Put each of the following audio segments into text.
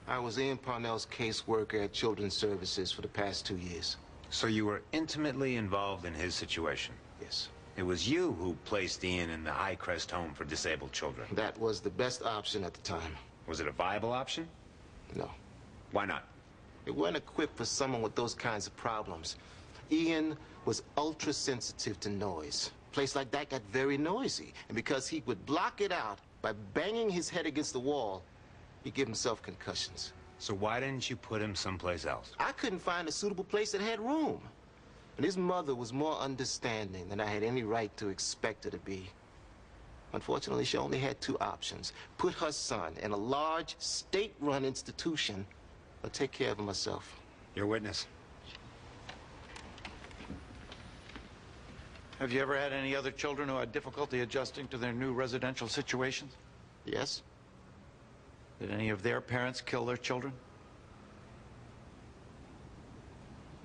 I was Ian Parnell's caseworker at Children's Services for the past 2 years. So you were intimately involved in his situation? Yes. It was you who placed Ian in the Highcrest Home for Disabled Children? That was the best option at the time. Was it a viable option? No. Why not? It wasn't equipped for someone with those kinds of problems. Ian was ultra-sensitive to noise. A place like that got very noisy. And because he would block it out by banging his head against the wall, he'd give himself concussions. So why didn't you put him someplace else? I couldn't find a suitable place that had room. And his mother was more understanding than I had any right to expect her to be. Unfortunately, she only had 2 options. Put her son in a large, state-run institution or take care of him herself. Your witness. Have you ever had any other children who had difficulty adjusting to their new residential situations? Yes? Did any of their parents kill their children?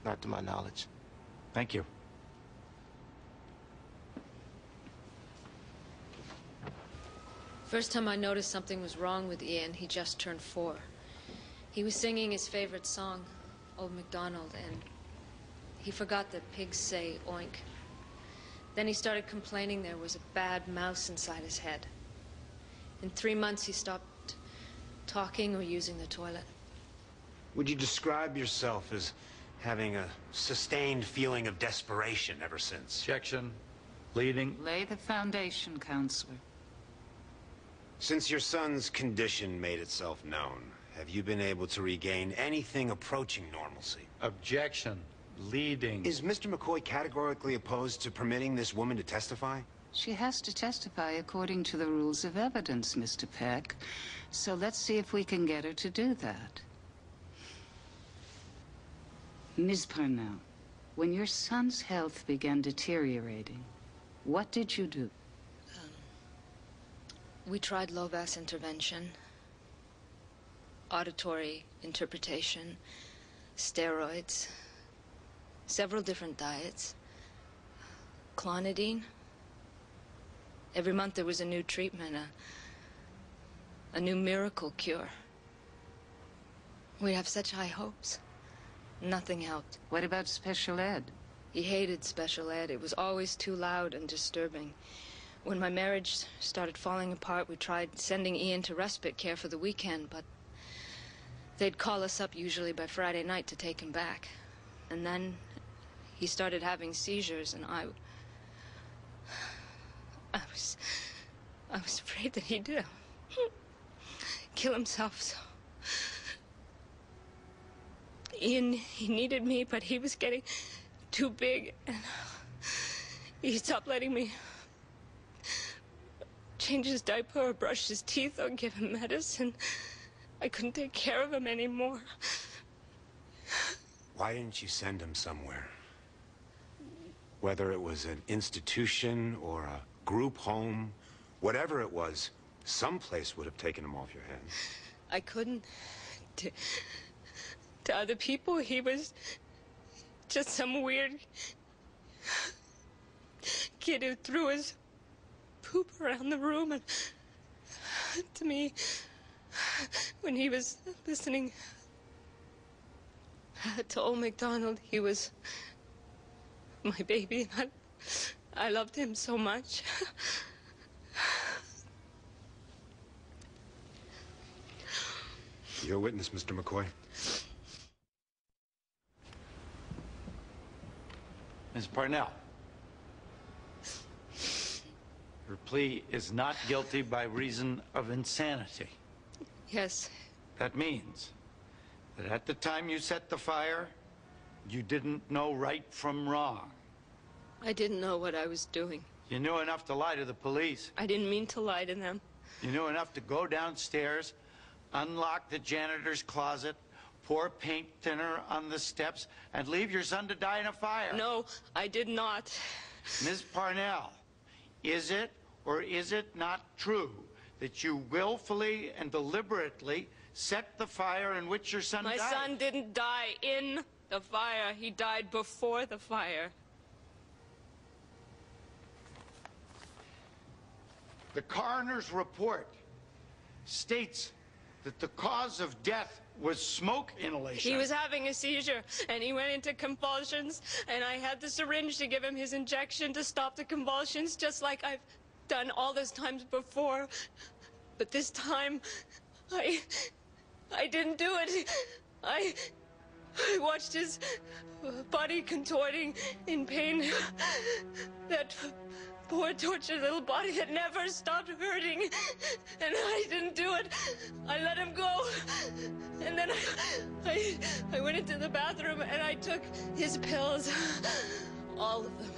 Not to my knowledge. Thank you. First time I noticed something was wrong with Ian, he just turned 4. He was singing his favorite song, Old MacDonald, and he forgot that pigs say oink. Then he started complaining there was a bad mouse inside his head. In 3 months, he stopped talking or using the toilet. Would you describe yourself as having a sustained feeling of desperation ever since? Objection. Leading. Lay the foundation, counselor. Since your son's condition made itself known, have you been able to regain anything approaching normalcy? Objection. Leading. Is Mr. McCoy categorically opposed to permitting this woman to testify? She has to testify according to the rules of evidence, Mr. Peck. So let's see if we can get her to do that. Ms. Parnell, when your son's health began deteriorating, what did you do? We tried low-bass intervention, auditory interpretation, steroids, several different diets, clonidine. Every month there was a new treatment, a new miracle cure. We have such high hopes. Nothing helped. What about special ed? He hated special ed. It was always too loud and disturbing. When my marriage started falling apart, we tried sending Ian to respite care for the weekend, but they'd call us up usually by Friday night to take him back. And then he started having seizures, and I was afraid that he'd kill himself, so Ian, he needed me, but he was getting too big, and he stopped letting me change his diaper or brush his teeth or give him medicine. I couldn't take care of him anymore. Why didn't you send him somewhere? Whether it was an institution or a group home, whatever it was, someplace would have taken him off your hands. I couldn't. To other people, he was just some weird kid who threw his poop around the room. And to me, when he was listening to Old MacDonald, he was my baby. I loved him so much. Your witness, Mr. McCoy. Ms. Parnell. Her plea is not guilty by reason of insanity. Yes. That means that at the time you set the fire, you didn't know right from wrong. I didn't know what I was doing. You knew enough to lie to the police. I didn't mean to lie to them. You knew enough to go downstairs, unlock the janitor's closet, pour paint thinner on the steps, and leave your son to die in a fire. No, I did not. Ms. Parnell, is it or is it not true that you willfully and deliberately set the fire in which your son died? My son didn't die in the fire. He died before the fire. The coroner's report states that the cause of death was smoke inhalation. He was having a seizure, and he went into convulsions, and I had the syringe to give him his injection to stop the convulsions, just like I've done all those times before. But this time, I didn't do it. I watched his body contorting in pain. That poor tortured little body that never stopped hurting. And I didn't do it. I let him go. And then I went into the bathroom and I took his pills. All of them.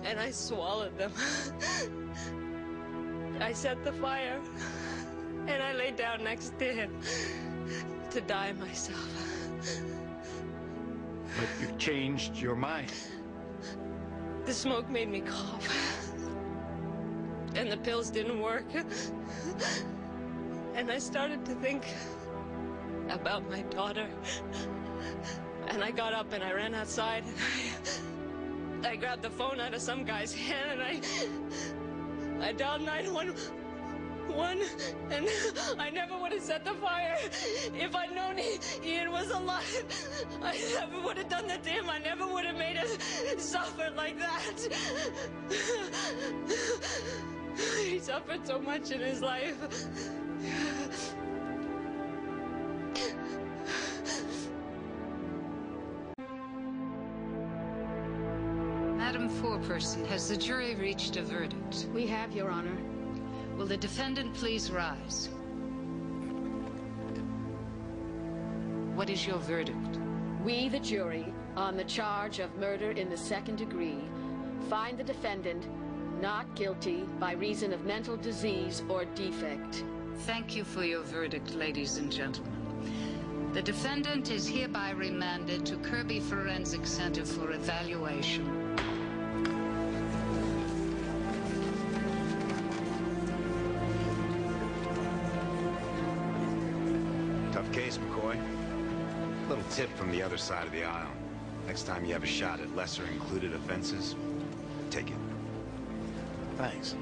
And I swallowed them. I set the fire. And I laid down next to him to die myself. But you changed your mind. The smoke made me cough. And the pills didn't work. And I started to think about my daughter. And I got up and I ran outside and I grabbed the phone out of some guy's hand and I dialed 911. And I never would have set the fire. If I'd known Ian was alive, I never would have done that to him. I never would have made us suffer like that. He suffered so much in his life. Madam Foreperson, has the jury reached a verdict? We have, Your Honor. Will the defendant please rise? What is your verdict? We, the jury, on the charge of murder in the second degree, find the defendant not guilty by reason of mental disease or defect. Thank you for your verdict, ladies and gentlemen. The defendant is hereby remanded to Kirby Forensic Center for evaluation. Tough case, McCoy. Little tip from the other side of the aisle. Next time you have a shot at lesser included offenses, take it. Thanks.